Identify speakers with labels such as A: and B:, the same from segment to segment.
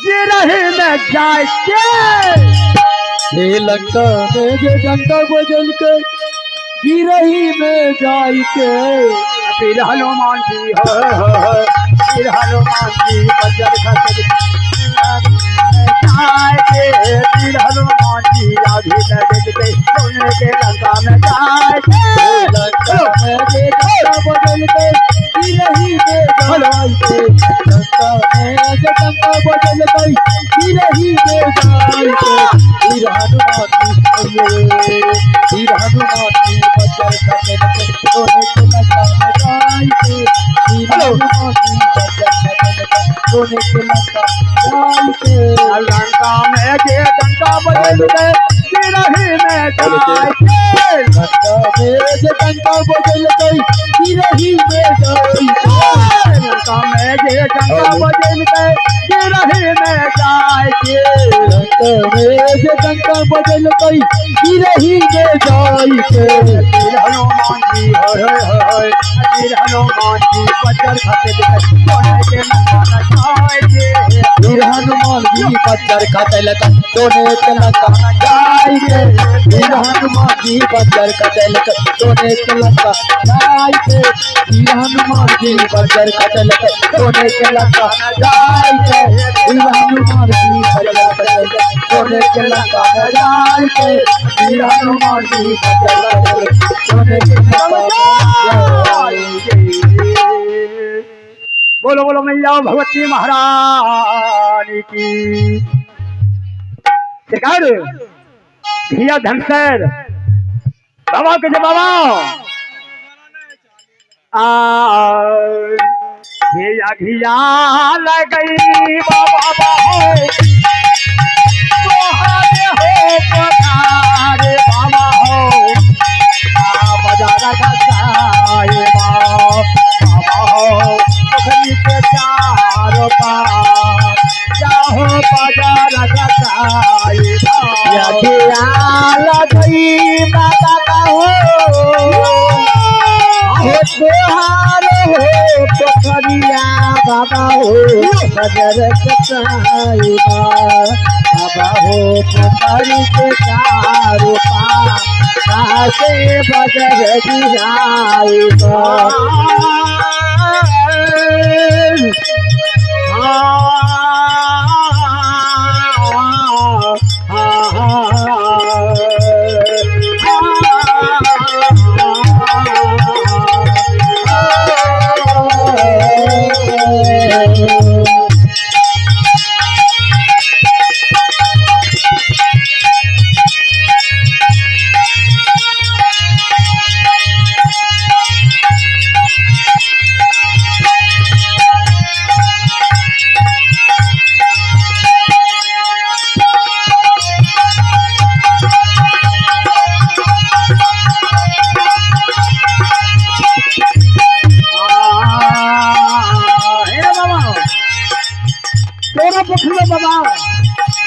A: गिरही में जाके
B: हे लंका में जे डंका बजल के गिरही में जाई के
A: फिर हनुमान जी फिर हनुमान जी बजर खसर जाए फिर हनुमान जी आधी लगे के सोने के लंका में जाए
B: लंका में जे डंका बजल के गिरही में जाई के लंका में जे डंका बजल के गिरही में जाई के वीर हनुमान जी बजर खसर के सोने के लंका में जाई के वीर हनुमान जी बजर खसर के सोने के लंका जाई के
A: लंका में जे डंका बजल के गिरही में जाए
B: लंका में जे डंका बजल के गिरही में जाई के
A: लंका में जे डंका बजल के गिरही में जाए
B: लंका में जे डंका बजल के गिरही में जाई के
A: वीर हनुमान जी वीर हनुमान जी बजर खसर सोने के लंका में जाए
B: वीर हनुमान जी बजर खसल के सोने के लंका जाई के वीर हनुमान जी बजर खसल के सोने के लंका जाई के वीर हनुमान जी बजर खसल के सोने के लंका जाई के वीर हनुमान जी बजर खसल के सोने के लंका जाई के वीर हनुमान जी बजर खसल के सोने के लंका जाई के।
A: बोलो बोलो मैया भगवती महारानी की शिकार घिया धनसर बाबा के जब बाबा घिया घिया लग गई बाबा तोहरे हो पधारे बाबा हो बाजार गसाए बाबा हो पोखरी के चारों पार जाहो बाजार गसाए
B: लगई बाबा हो तोहार हो पोखरिया बाबा हो बजर कसाई बाबा हो पोखरी के चारों पार से बजर गिराई
A: बाबा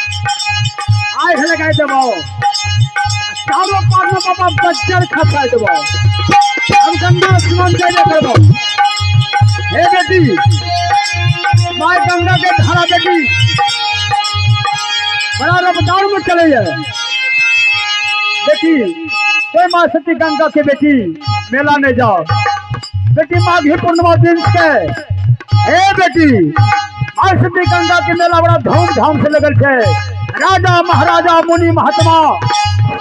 A: आय लगाए देबो चारों पार में बाबा बज्जर खसा देबो हम गंगा स्नान करे देबो हे बेटी माय गंगा के धारा बेटी बड़ा रफ्तार में चले जाए बेटी कोई माँ सती गंगा के बेटी मेला में जाओ बेटी माघी पूर्णिमा दिन से हे बेटी आज सती गंगा के मेला बड़ा धूमधाम से लगल है राजा महाराजा मुनि महात्मा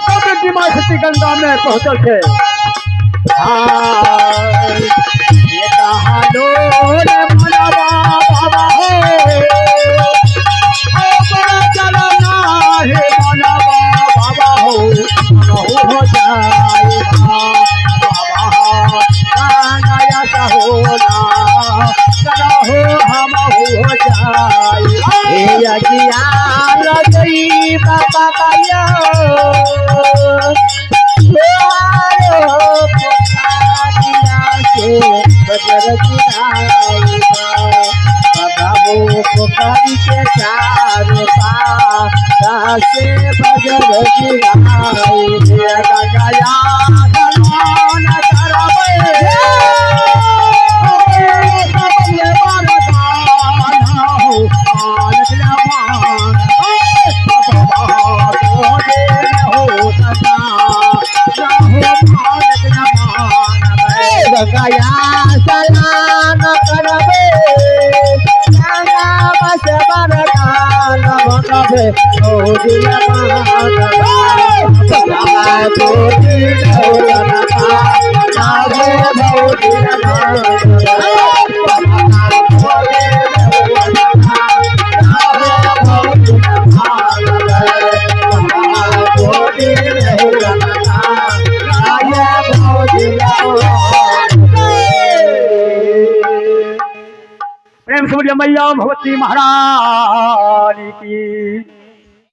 A: सब बेटी माँ सती गंगा में पहुंचल है ये कहानो रे मनवा बाबा हो बड़ा चलना है मनवा बाबा हो जाए बाबा गंगा का होला चला हो हम हो जाए
B: लगई बाबा बजर गिराई बाबा हो पोखरी के चारों पार से बजर गिराई
A: गया धन करबे हो
B: के भौजिया माता जाए गोदी ढोलना जाए भौजिया
A: प्रेम से बोलिए मैया भगवती महारानी की